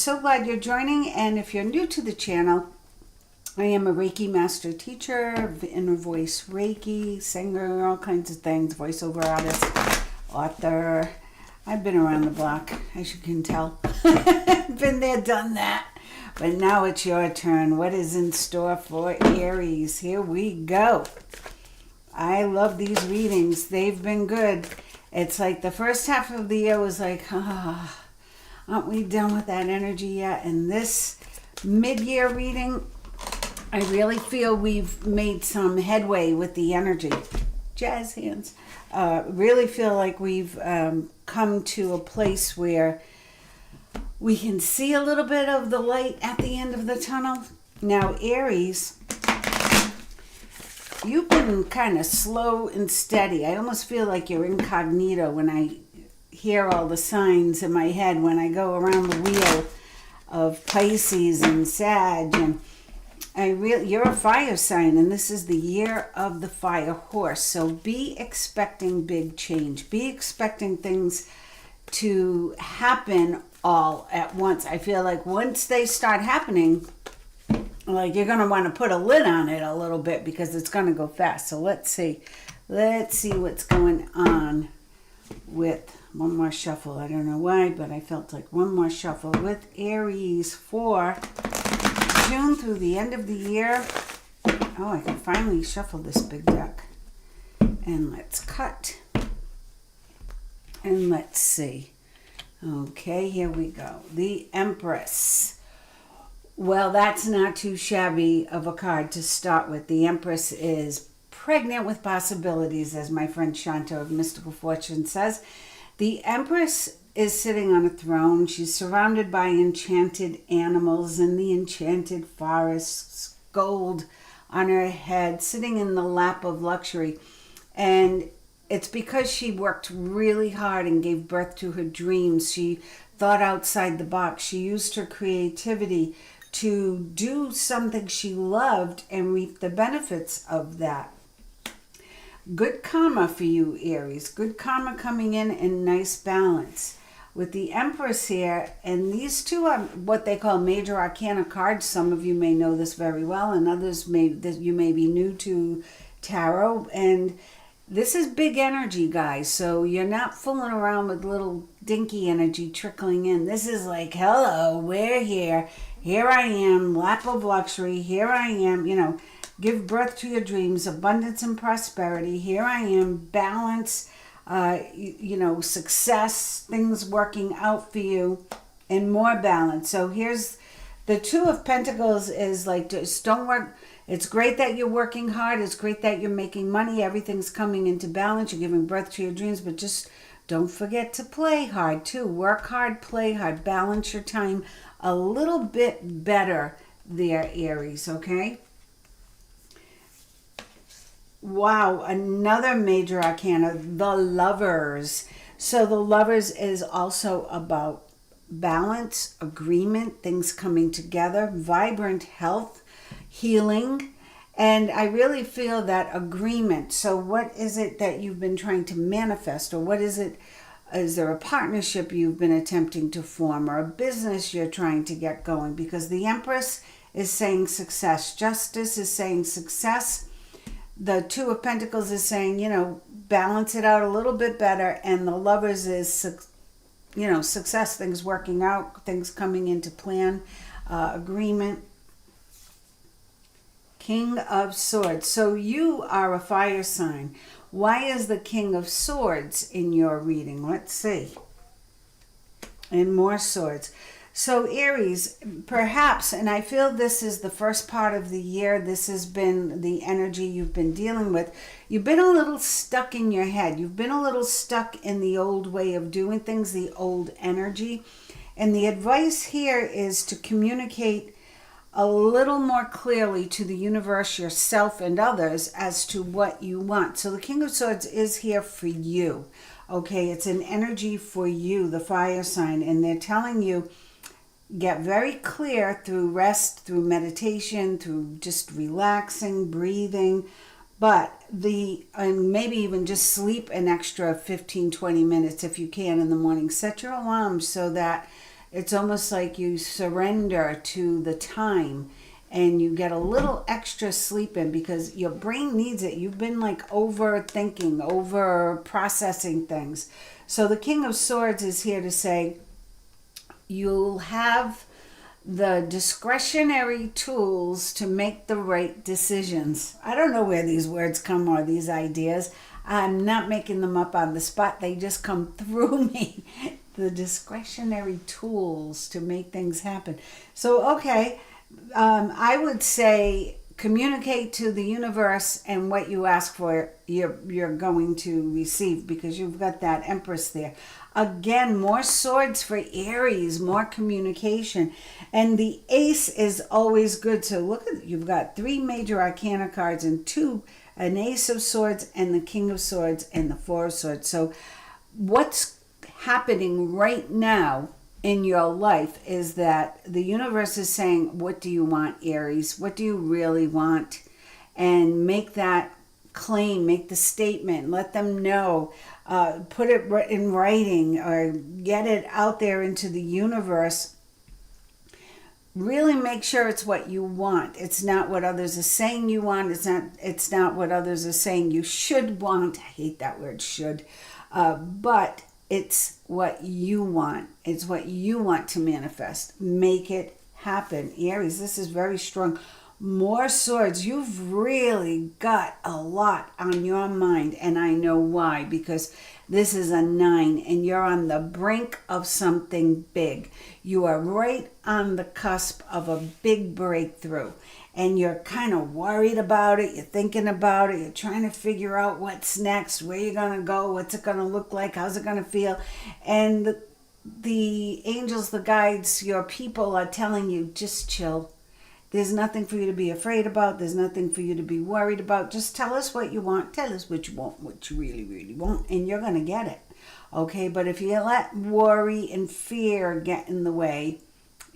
so glad you're joining, and if you're new to the channel, I am a Reiki master teacher, inner voice Reiki, singer, all kinds of things, voiceover artist, author. I've been around the block, as you can tell. Been there, done that. But now it's your turn. What is in store for Aries? Here we go. I love these readings. They've been good. It's like the first half of the year was like, aren't we done with that energy yet? And this mid-year reading, I really feel we've made some headway with the energy. Jazz hands. Really feel like we've come to a place where we can see a little bit of the light at the end of the tunnel. Now, Aries, you've been kind of slow and steady. I almost feel like you're incognito when I hear all the signs in my head when I go around the wheel of Pisces and Sag, and you're a fire sign, and this is the year of the fire horse. So be expecting big change. Be expecting things to happen all at once. I feel like once they start happening, like you're going to want to put a lid on it a little bit because it's going to go fast. So let's see what's going on with one more shuffle. I don't know why, but I felt like one more shuffle with Aries for June through the end of the year. Oh, I can finally shuffle this big deck. And let's cut. And let's see. Okay, here we go. The Empress. Well, that's not too shabby of a card to start with. The Empress is pregnant with possibilities, as my friend Shanta of Mystical Fortune says. The Empress is sitting on a throne. She's surrounded by enchanted animals in the enchanted forests, gold on her head, sitting in the lap of luxury. And it's because she worked really hard and gave birth to her dreams. She thought outside the box. She used her creativity to do something she loved and reap the benefits of that. Good karma for you, Aries. Good karma coming in nice balance. With the Empress here, and these two are what they call major arcana cards. Some of you may know this very well, and others you may be new to tarot. And this is big energy, guys. So you're not fooling around with little dinky energy trickling in. This is like, hello, we're here. Here I am, lap of luxury. Here I am, give birth to your dreams, abundance and prosperity. Here I am, balance, success, things working out for you, and more balance. So here's the Two of Pentacles is like, just don't work. It's great that you're working hard. It's great that you're making money. Everything's coming into balance. You're giving birth to your dreams, but just don't forget to play hard too. Work hard, play hard, balance your time a little bit better there, Aries, okay? Wow, another major arcana, the Lovers. So the Lovers is also about balance, agreement, things coming together, vibrant health, healing. And I really feel that agreement. So what is it that you've been trying to manifest? Or what is it? Is there a partnership you've been attempting to form, or a business you're trying to get going? Because the Empress is saying success. Justice is saying success. The Two of Pentacles is saying, balance it out a little bit better. And the Lovers is, success, things working out, things coming into plan, agreement. King of Swords. So you are a fire sign. Why is the King of Swords in your reading? Let's see. And more swords. So Aries, perhaps, and I feel this is the first part of the year, this has been the energy you've been dealing with. You've been a little stuck in your head. You've been a little stuck in the old way of doing things, the old energy. And the advice here is to communicate a little more clearly to the universe, yourself, and others as to what you want. So the King of Swords is here for you. Okay, it's an energy for you, the fire sign. And they're telling you, get very clear through rest, through meditation, through just relaxing, breathing. But and maybe even just sleep an extra 15, 20 minutes if you can in the morning. Set your alarm so that It's almost like you surrender to the time and you get a little extra sleep in because your brain needs it. You've been like overthinking, over processing things. So the King of Swords is here to say you'll have the discretionary tools to make the right decisions. I don't know where these words come or these ideas. I'm not making them up on the spot. They just come through me. The discretionary tools to make things happen. So, okay, I would say communicate to the universe, and what you ask for, you're going to receive, because you've got that Empress there. Again, more swords for Aries, more communication. And the Ace is always good. So look at, you've got 3 major arcana cards and 2, an Ace of Swords and the King of Swords and the 4 of Swords. So what's happening right now in your life is that the universe is saying, what do you want, Aries? What do you really want? And make that claim, make the statement, let them know, put it in writing or get it out there into the universe. Really make sure it's what you want. It's not what others are saying you want. It's not what others are saying you should want. I hate that word should. But it's what you want. It's what you want to manifest. Make it happen. Aries, this is very strong. More swords. You've really got a lot on your mind, and I know why, because this is a 9 and you're on the brink of something big. You are right on the cusp of a big breakthrough, and you're kind of worried about it. You're thinking about it. You're trying to figure out what's next, where you're going to go, what's it going to look like, how's it going to feel. And the angels, the guides, your people are telling you, just chill. There's nothing for you to be afraid about. There's nothing for you to be worried about. Just tell us what you want. Tell us what you want, what you really, really want, and you're going to get it. Okay? But if you let worry and fear get in the way,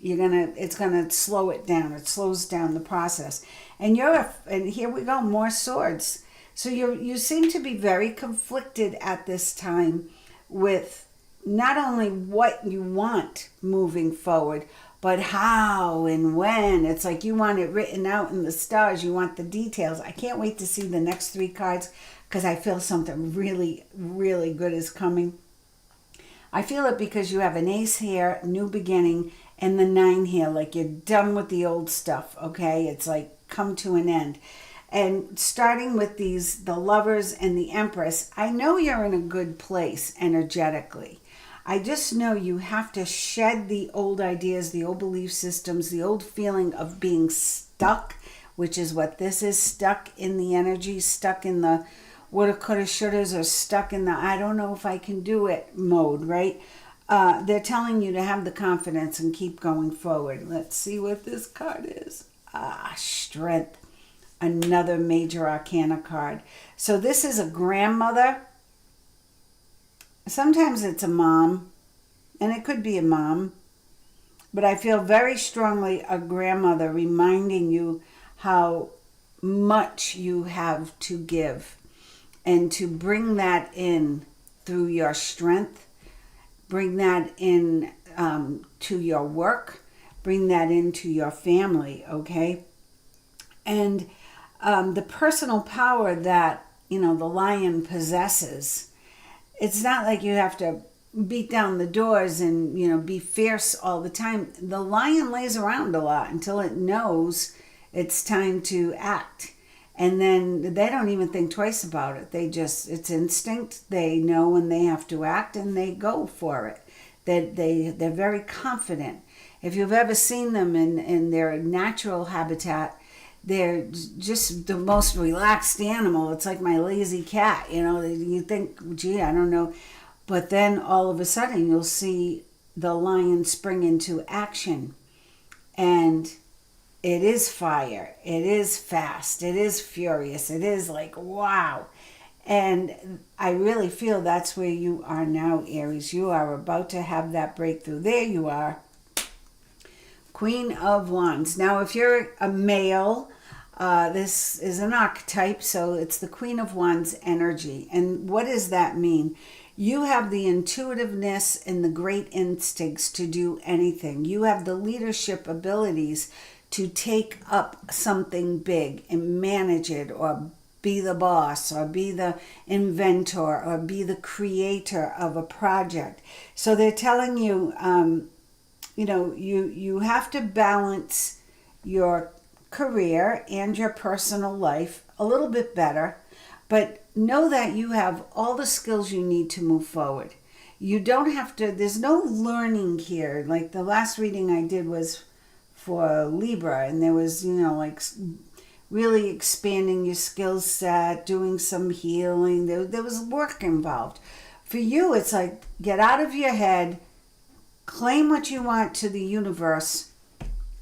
it's going to slow it down. It slows down the process. And here we go, more swords. So you seem to be very conflicted at this time with not only what you want moving forward, but how and when. It's like you want it written out in the stars. You want the details. I can't wait to see the next 3 cards, because I feel something really, really good is coming. I feel it because you have an Ace here, new beginning, and the 9 here. Like you're done with the old stuff, okay? It's like come to an end. And starting with the Lovers and the Empress, I know you're in a good place energetically. I just know you have to shed the old ideas, the old belief systems, the old feeling of being stuck, which is what this is, stuck in the energy, stuck in the woulda, coulda, shouldas, or stuck in the I don't know if I can do it mode, right? They're telling you to have the confidence and keep going forward. Let's see what this card is. Strength. Another major arcana card. So this is a grandmother. Sometimes it's a mom, and it could be a mom, but I feel very strongly a grandmother reminding you how much you have to give, and to bring that in through your strength, bring that in to your work, bring that into your family, okay? And the personal power that, the lion possesses. It's not like you have to beat down the doors and, be fierce all the time. The lion lays around a lot until it knows it's time to act. And then they don't even think twice about it. It's instinct. They know when they have to act and they go for it. They're very confident. If you've ever seen them in their natural habitat, they're just the most relaxed animal. It's like my lazy cat, you think, gee, I don't know. But then all of a sudden you'll see the lion spring into action. And it is fire. It is fast. It is furious. It is like, wow. And I really feel that's where you are now, Aries. You are about to have that breakthrough. There you are. Queen of Wands. Now, if you're a male, this is an archetype, so it's the Queen of Wands energy. And what does that mean? You have the intuitiveness and the great instincts to do anything. You have the leadership abilities to take up something big and manage it, or be the boss, or be the inventor, or be the creator of a project. So they're telling you, you have to balance your career and your personal life a little bit better, but know that you have all the skills you need to move forward. You don't have to, there's no learning here. Like the last reading I did was for Libra, and there was, like really expanding your skill set, doing some healing. There was work involved. For you, it's like get out of your head, claim what you want to the universe,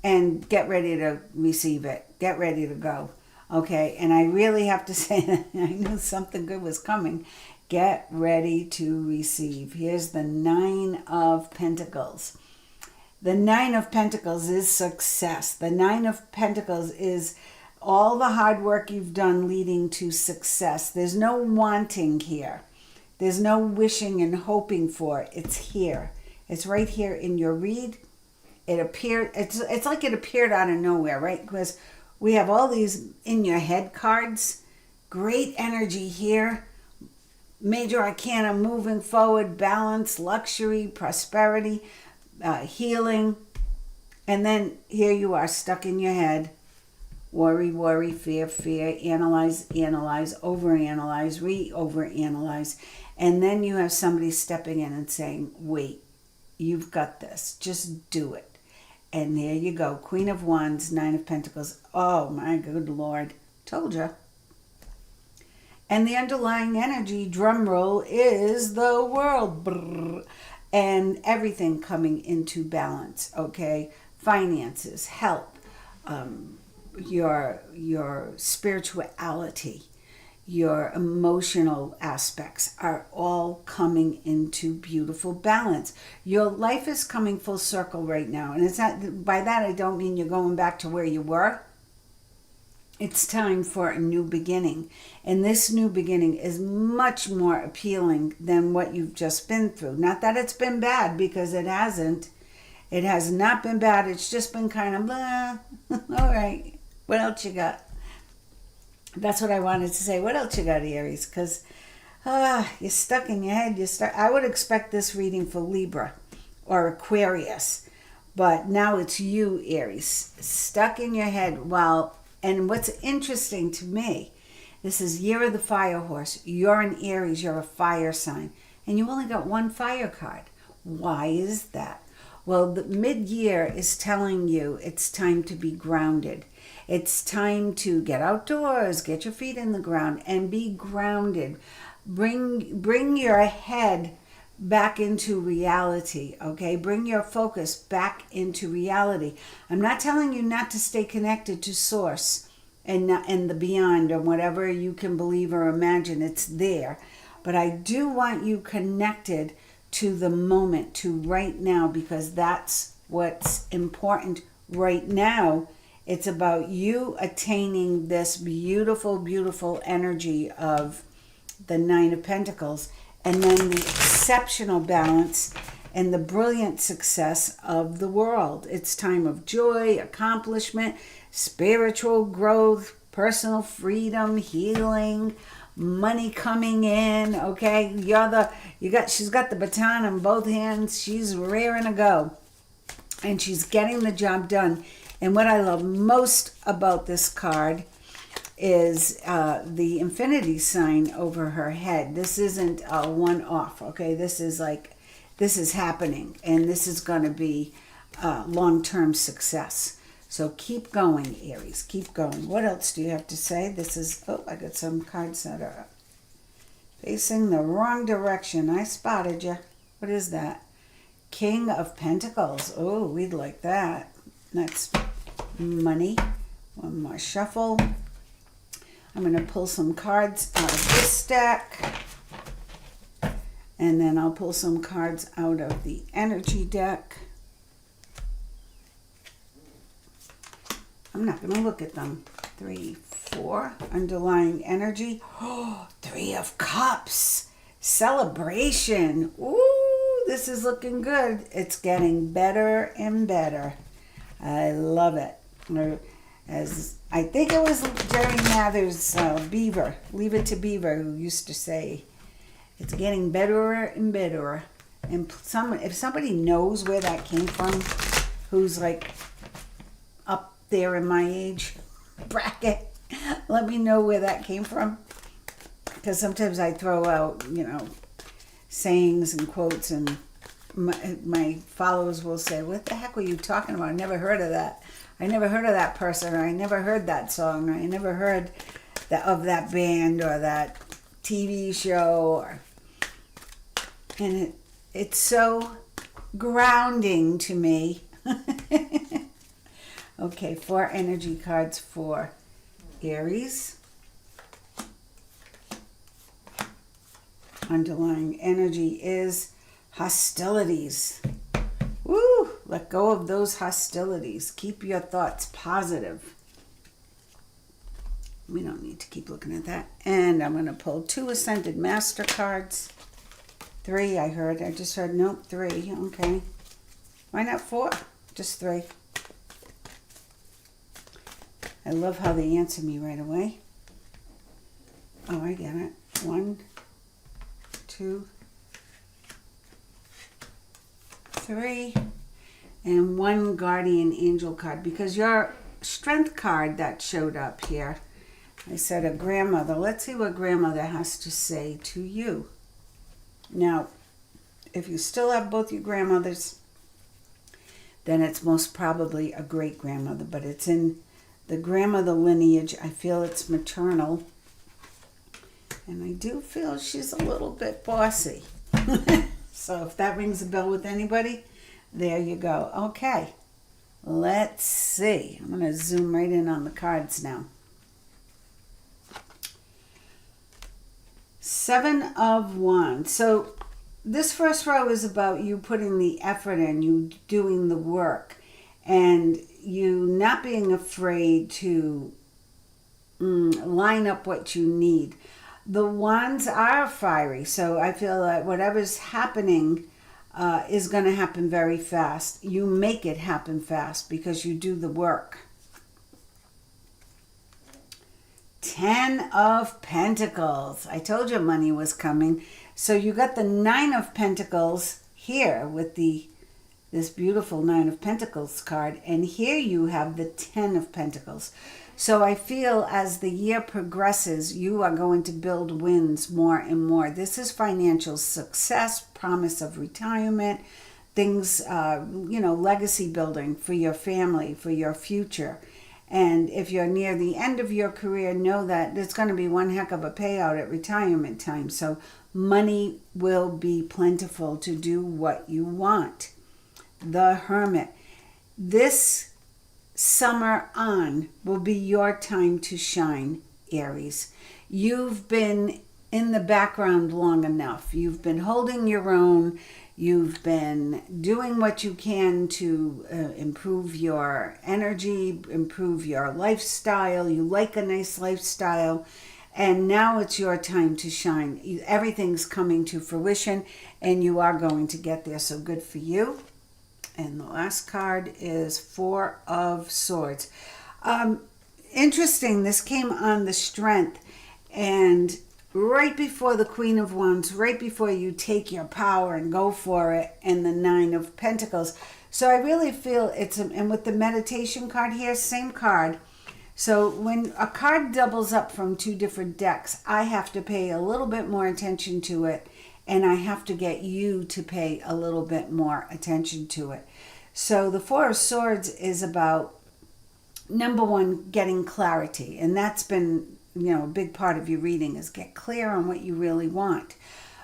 and get ready to receive it. Get ready to go. Okay, and I really have to say that I knew something good was coming. Get ready to receive. Here's the 9 of Pentacles. The 9 of Pentacles is success. The 9 of Pentacles is all the hard work you've done leading to success. There's no wanting here. There's no wishing and hoping for it. It's here. It's right here in your read. It appeared, it's like it appeared out of nowhere, right? Because we have all these in your head cards. Great energy here. Major arcana, moving forward, balance, luxury, prosperity, healing. And then here you are stuck in your head. Worry, fear, analyze, overanalyze, overanalyze. And then you have somebody stepping in and saying, wait, you've got this. Just do it. And there you go. Queen of Wands, 9 of Pentacles. Oh, my good Lord. Told you. And the underlying energy, drum roll, is the world. Brrr. And everything coming into balance, okay? Finances, health, your spirituality, your emotional aspects are all coming into beautiful balance. Your life is coming full circle right now. And it's not, by that I don't mean you're going back to where you were. It's time for a new beginning. And this new beginning is much more appealing than what you've just been through. Not that it's been bad, because it hasn't. It has not been bad. It's just been kind of, all right, what else you got? That's what I wanted to say. What else you got, Aries? Because you're stuck in your head. I would expect this reading for Libra or Aquarius. But now it's you, Aries, stuck in your head. And what's interesting to me, this is Year of the Fire Horse. You're an Aries. You're a fire sign. And you only got one fire card. Why is that? Well, the mid-year is telling you it's time to be grounded. It's time to get outdoors, get your feet in the ground, and be grounded. Bring your head back into reality, okay? Bring your focus back into reality. I'm not telling you not to stay connected to Source and the beyond, or whatever you can believe or imagine. It's there. But I do want you connected to the moment, to right now, because that's what's important right now. It's about you attaining this beautiful, beautiful energy of the 9 of Pentacles, and then the exceptional balance and the brilliant success of the world. It's time of joy, accomplishment, spiritual growth, personal freedom, healing, money coming in, okay? She's got the baton in both hands. She's raring to go. And she's getting the job done. And what I love most about this card is the infinity sign over her head. This isn't a one-off, okay? This is happening, and this is going to be long-term success. So keep going, Aries. Keep going. What else do you have to say? I got some cards that are facing the wrong direction. I spotted you. What is that? King of Pentacles. Oh, we'd like that. That's money. One more shuffle. I'm going to pull some cards out of this deck. And then I'll pull some cards out of the energy deck. I'm not going to look at them. 3, 4. Underlying energy. Oh, 3 of Cups. Celebration. Ooh, this is looking good. It's getting better and better. I love it. As I think it was Jerry Mather's Beaver, Leave It to Beaver, who used to say, it's getting better and better. And if somebody knows where that came from, who's like up there in my age bracket, let me know where that came from. Because sometimes I throw out, sayings and quotes, and my followers will say, what the heck were you talking about? I never heard of that. I never heard of that person, or I never heard that song, or I never heard of that band or that TV show. And it's so grounding to me. Okay, 4 energy cards for Aries. Underlying energy is hostilities. Woo! Let go of those hostilities. Keep your thoughts positive. We don't need to keep looking at that. And I'm going to pull 2 Ascended Master cards. 3, I just heard, nope, 3. Okay. Why not 4? Just 3. I love how they answer me right away. Oh, I get it. 1, 2, 3, and 1 guardian angel card, because your strength card that showed up here, I said a grandmother. Let's see what grandmother has to say to you. Now, if you still have both your grandmothers, then it's most probably a great grandmother, but it's in the grandmother lineage. I feel it's maternal. And I do feel she's a little bit bossy. So if that rings a bell with anybody, there you go. Okay, let's see. I'm going to zoom right in on the cards now. 7 of Wands. So this first row is about you putting the effort in, you doing the work, and you not being afraid to line up what you need. The Wands are fiery, so I feel that whatever's happening is going to happen very fast. You make it happen fast because you do the work. 10 of Pentacles. I told you money was coming. So you got the 9 of Pentacles here with this beautiful 9 of Pentacles card. And here you have the 10 of Pentacles. So I feel as the year progresses, you are going to build wins more and more. This is financial success, promise of retirement, things, legacy building for your family, for your future. And if you're near the end of your career, know that there's going to be one heck of a payout at retirement time. So money will be plentiful to do what you want. The Hermit. This summer on will be your time to shine, Aries. You've been in the background long enough. You've been holding your own. You've been doing what you can to improve your energy, improve your lifestyle. You like a nice lifestyle. And now it's your time to shine. Everything's coming to fruition and you are going to get there. So good for you. And the last card is 4 of Swords. Interesting, this came on the Strength. And right before the Queen of Wands, right before you take your power and go for it, and the 9 of Pentacles. So I really feel and with the meditation card here, same card. So when a card doubles up from 2 different decks, I have to pay a little bit more attention to it, and I have to get you to pay a little bit more attention to it. So the 4 of Swords is about, number 1, getting clarity, and that's been a big part of your reading is get clear on what you really want.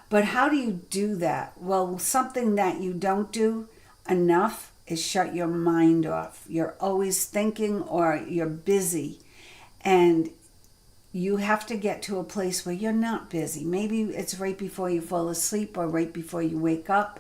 But how do you do that? Well, something that you don't do enough is shut your mind off. You're always thinking or you're busy, and you have to get to a place where you're not busy. Maybe it's right before you fall asleep or right before you wake up.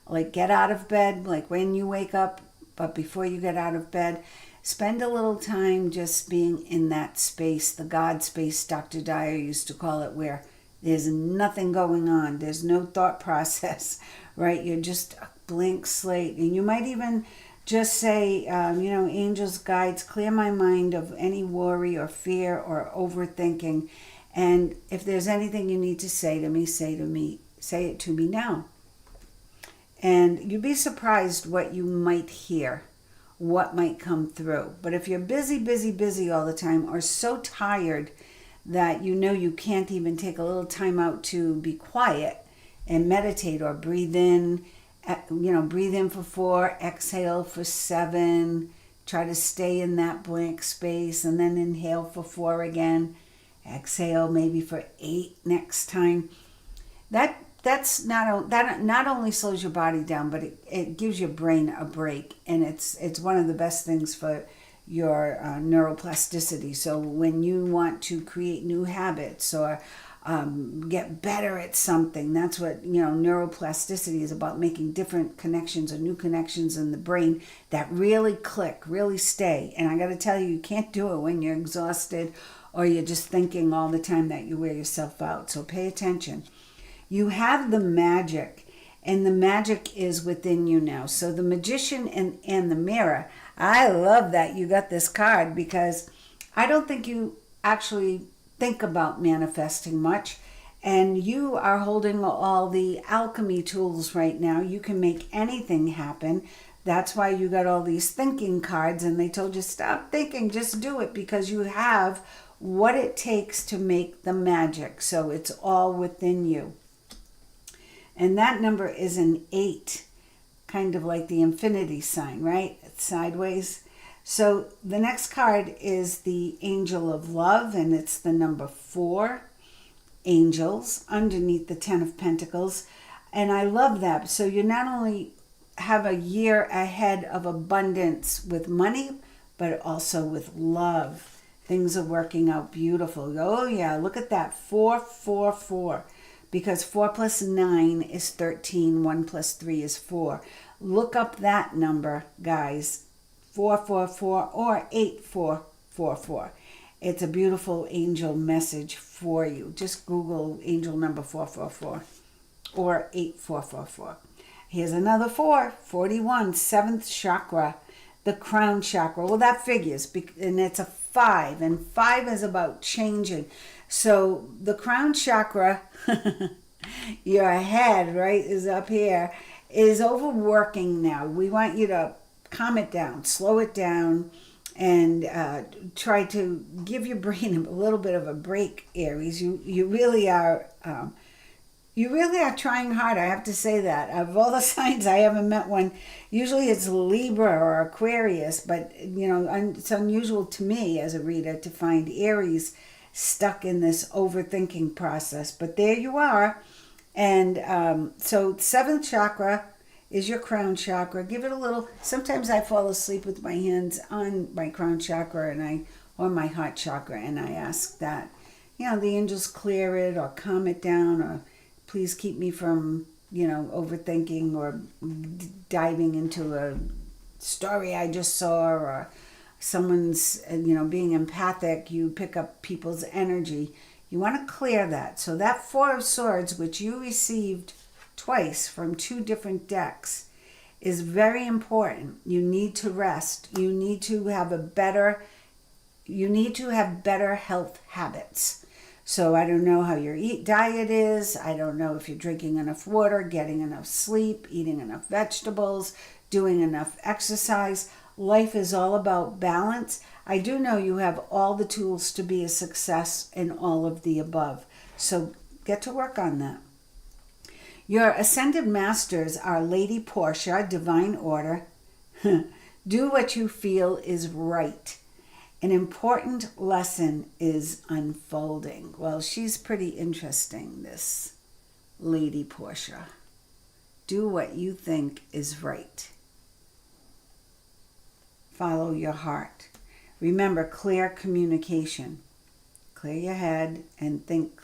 Like get out of bed, like when you wake up, but before you get out of bed, spend a little time just being in that space, the God space Dr. Dyer used to call it, where There's nothing going on. There's no thought process, right? You're just a blank slate. And you might even just say, angels, guides, clear my mind of any worry or fear or overthinking. And if there's anything you need to say to me, say it to me now. And you'd be surprised what you might hear, what might come through. But if you're busy, busy, busy all the time, or so tired that you can't even take a little time out to be quiet and meditate or breathe in, breathe in for 4, exhale for 7, try to stay in that blank space, and then inhale for 4 again, exhale maybe for 8 next time. That's not only slows your body down, but it gives your brain a break, and it's one of the best things for your neuroplasticity. So when you want to create new habits or get better at something, that's what neuroplasticity is about, making different connections or new connections in the brain that really click, really stay. And I got to tell you, you can't do it when you're exhausted or you're just thinking all the time that you wear yourself out. So pay attention. You have the magic, and the magic is within you now. So the magician and the mirror, I love that you got this card, because I don't think you actually think about manifesting much, and you are holding all the alchemy tools right now. You can make anything happen. That's why you got all these thinking cards, and they told you stop thinking, just do it, because you have what it takes to make the magic. So it's all within you. And that number is an 8, kind of like the infinity sign, right? It's sideways. So the next card is the Angel of Love, and it's the number 4, angels, underneath the 10 of Pentacles. And I love that. So you not only have a year ahead of abundance with money, but also with love. Things are working out beautiful. Oh yeah, look at that, 444. Because 4 plus 9 is 13, 1 plus 3 is 4. Look up that number, guys, 444 or 8444. It's a beautiful angel message for you. Just Google angel number 444 or 8444. Here's another 4, 41, 7th chakra, the crown chakra. Well, that figures, and it's a 5, and 5 is about changing. So the crown chakra, your head, right, is up here, is overworking now. We want you to calm it down, slow it down, and try to give your brain a little bit of a break, Aries. You really are trying hard. I have to say that. Of all the signs, I haven't met one. Usually it's Libra or Aquarius, but it's unusual to me as a reader to find Aries stuck in this overthinking process. But there you are. And so 7th chakra is your crown chakra. Give it a little. Sometimes I fall asleep with my hands on my crown chakra or my heart chakra, and I ask that the angels clear it or calm it down, or please keep me from overthinking or diving into a story I just saw, or someone's being empathic. You pick up people's energy. You want to clear that. So that 4 of Swords, which you received twice from 2 different decks, is very important. You need to rest. You need to have better health habits. So I don't know how your diet is. I don't know if you're drinking enough water, getting enough sleep, eating enough vegetables, doing enough exercise. Life is all about balance. I do know you have all the tools to be a success in all of the above. So get to work on that. Your ascended masters are Lady Portia, Divine Order. Do what you feel is right. An important lesson is unfolding. Well, she's pretty interesting, this Lady Portia. Do what you think is right. Follow your heart. Remember, clear communication. Clear your head and think,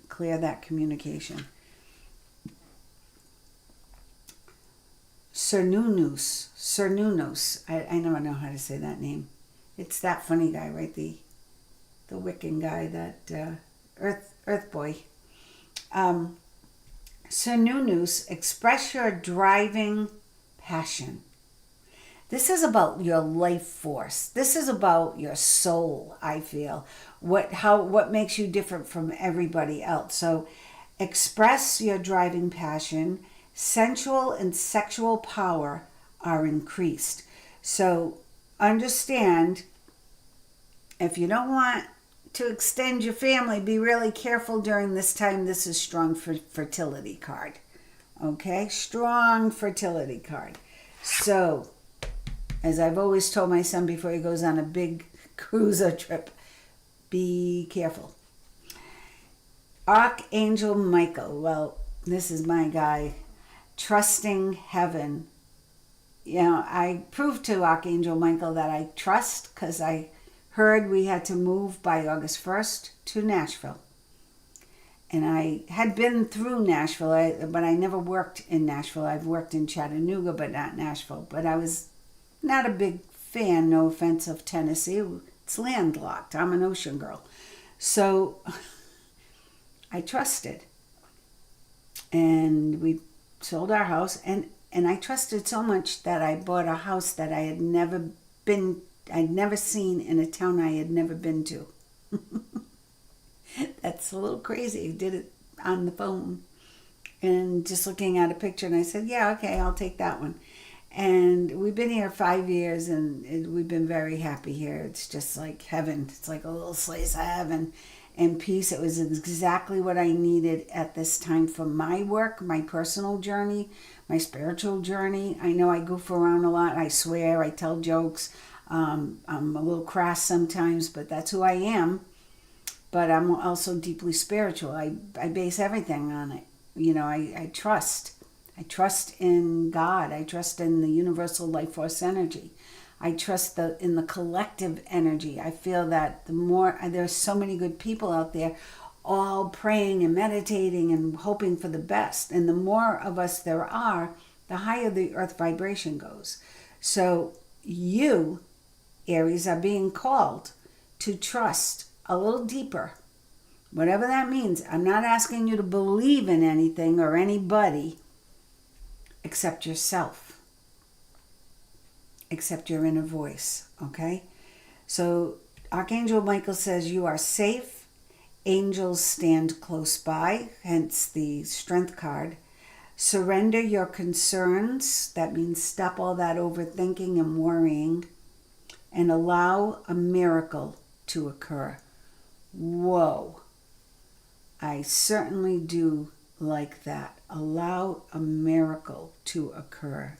clear that communication. Cernunnos. I never know how to say that name. It's that funny guy, right? The Wiccan guy, that Earth boy. Sununus, express your driving passion. This is about your life force. This is about your soul, I feel. What makes you different from everybody else. So express your driving passion. Sensual and sexual power are increased. So understand, if you don't want to extend your family, be really careful during this time. This is strong for fertility card. Okay? Strong fertility card. So, as I've always told my son before he goes on a big cruiser trip, be careful. Archangel Michael. Well, this is my guy. Trusting heaven. You know, I proved to Archangel Michael that I trust, because I heard we had to move by August 1st to Nashville. And I had been through Nashville, but I never worked in Nashville. I've worked in Chattanooga, but not Nashville. But I was not a big fan, no offense, of Tennessee. It's landlocked. I'm an ocean girl. So I trusted. And we sold our house. And I trusted so much that I bought a house that I'd never seen in a town I had never been to. That's a little crazy. I did it on the phone and just looking at a picture, and I said, yeah, okay, I'll take that one. And we've been here 5 years, and we've been very happy here. It's just like heaven. It's like a little slice of heaven and peace. It was exactly what I needed at this time for my work, my personal journey, my spiritual journey. I know I goof around a lot. I swear, I tell jokes. I'm a little crass sometimes, but that's who I am. But I'm also deeply spiritual. I base everything on it. You know, I trust. I trust in God. I trust in the universal life force energy. I trust in the collective energy. I feel that there's so many good people out there all praying and meditating and hoping for the best. And the more of us there are, the higher the earth vibration goes. So you, Aries, are being called to trust a little deeper, whatever that means. I'm not asking you to believe in anything or anybody except yourself, except your inner voice, okay? So Archangel Michael says you are safe. Angels stand close by, hence the strength card. Surrender your concerns. That means stop all that overthinking and worrying, and allow a miracle to occur. Whoa. I certainly do like that. Allow a miracle to occur.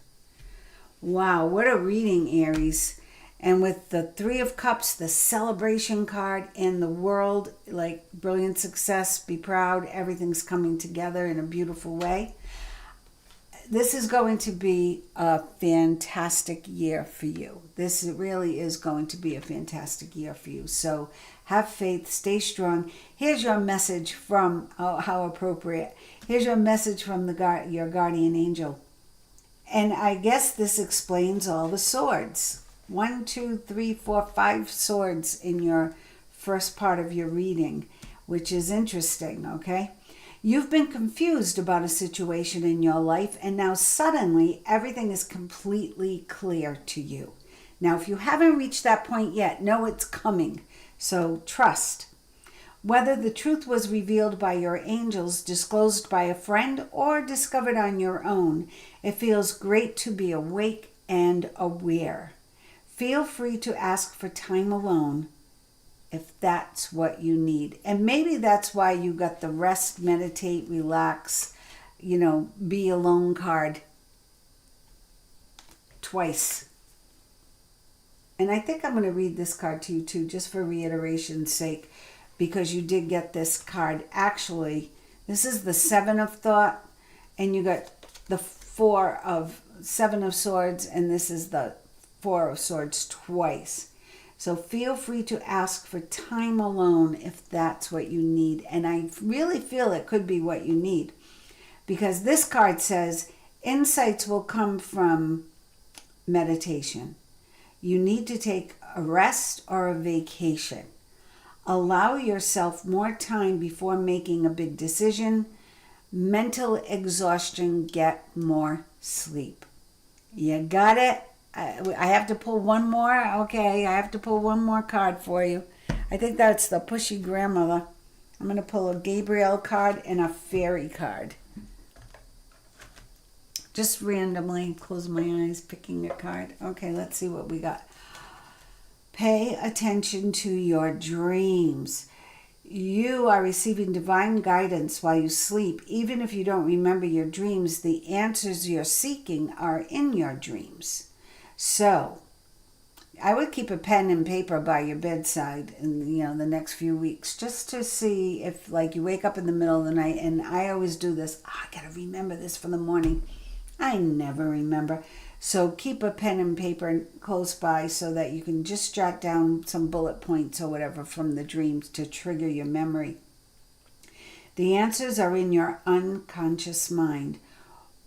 Wow, what a reading, Aries. And with the Three of Cups, the celebration card, and the world, like brilliant success, be proud, everything's coming together in a beautiful way. This is going to be a fantastic year for you. This really is going to be a fantastic year for you. So have faith, stay strong. Here's your message from, oh, how appropriate. Here's your message from your guardian angel. And I guess this explains all the swords. 1, 2, 3, 4, 5 swords in your first part of your reading, which is interesting, okay? You've been confused about a situation in your life, and now suddenly everything is completely clear to you. Now, if you haven't reached that point yet, know it's coming. So trust. Whether the truth was revealed by your angels, disclosed by a friend, or discovered on your own, it feels great to be awake and aware. Feel free to ask for time alone if that's what you need. And maybe that's why you got the rest, meditate, relax, be alone card twice. And I think I'm going to read this card to you too, just for reiteration's sake, because you did get this card. Actually, this is the Seven of Thought, and you got the Seven of Swords, and this is the Four of Swords twice. So feel free to ask for time alone if that's what you need. And I really feel it could be what you need, because this card says insights will come from meditation. You need to take a rest or a vacation. Allow yourself more time before making a big decision. Mental exhaustion, get more sleep. You got it? I have to pull one more? Okay, I have to pull one more card for you. I think that's the pushy grandmother. I'm going to pull a Gabriel card and a fairy card. Just randomly close my eyes, picking a card. Okay, let's see what we got. Pay attention to your dreams. You are receiving divine guidance while you sleep. Even if you don't remember your dreams, the answers you're seeking are in your dreams. So, I would keep a pen and paper by your bedside in the next few weeks, just to see if, like, you wake up in the middle of the night, and I always do this. I gotta remember this for the morning. I never remember. So keep a pen and paper close by so that you can just jot down some bullet points or whatever from the dreams to trigger your memory. The answers are in your unconscious mind,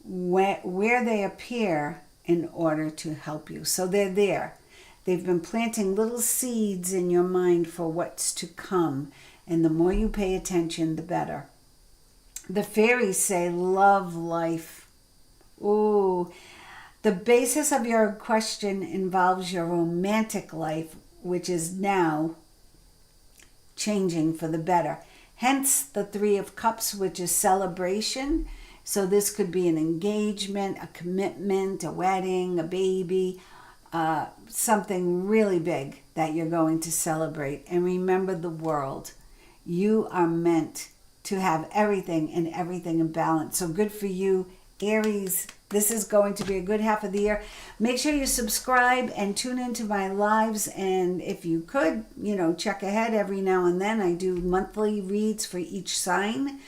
where they appear in order to help you. So they're there. They've been planting little seeds in your mind for what's to come. And the more you pay attention, the better. The fairies say, love life. Ooh. The basis of your question involves your romantic life, which is now changing for the better. Hence the Three of Cups, which is celebration. So this could be an engagement, a commitment, a wedding, a baby, something really big that you're going to celebrate. And remember the world. You are meant to have everything and everything in balance. So good for you, Aries. This is going to be a good half of the year. Make sure you subscribe and tune into my lives. And if you could, check ahead every now and then. I do monthly reads for each sign.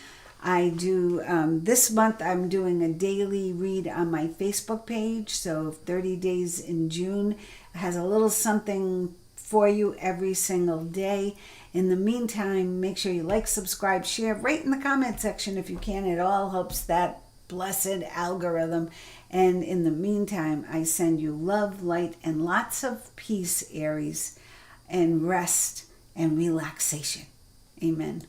I do, this month I'm doing a daily read on my Facebook page. So 30 Days in June has a little something for you every single day. In the meantime, make sure you like, subscribe, share, rate in the comment section if you can. It all helps that blessed algorithm. And in the meantime, I send you love, light, and lots of peace, Aries, and rest and relaxation. Amen.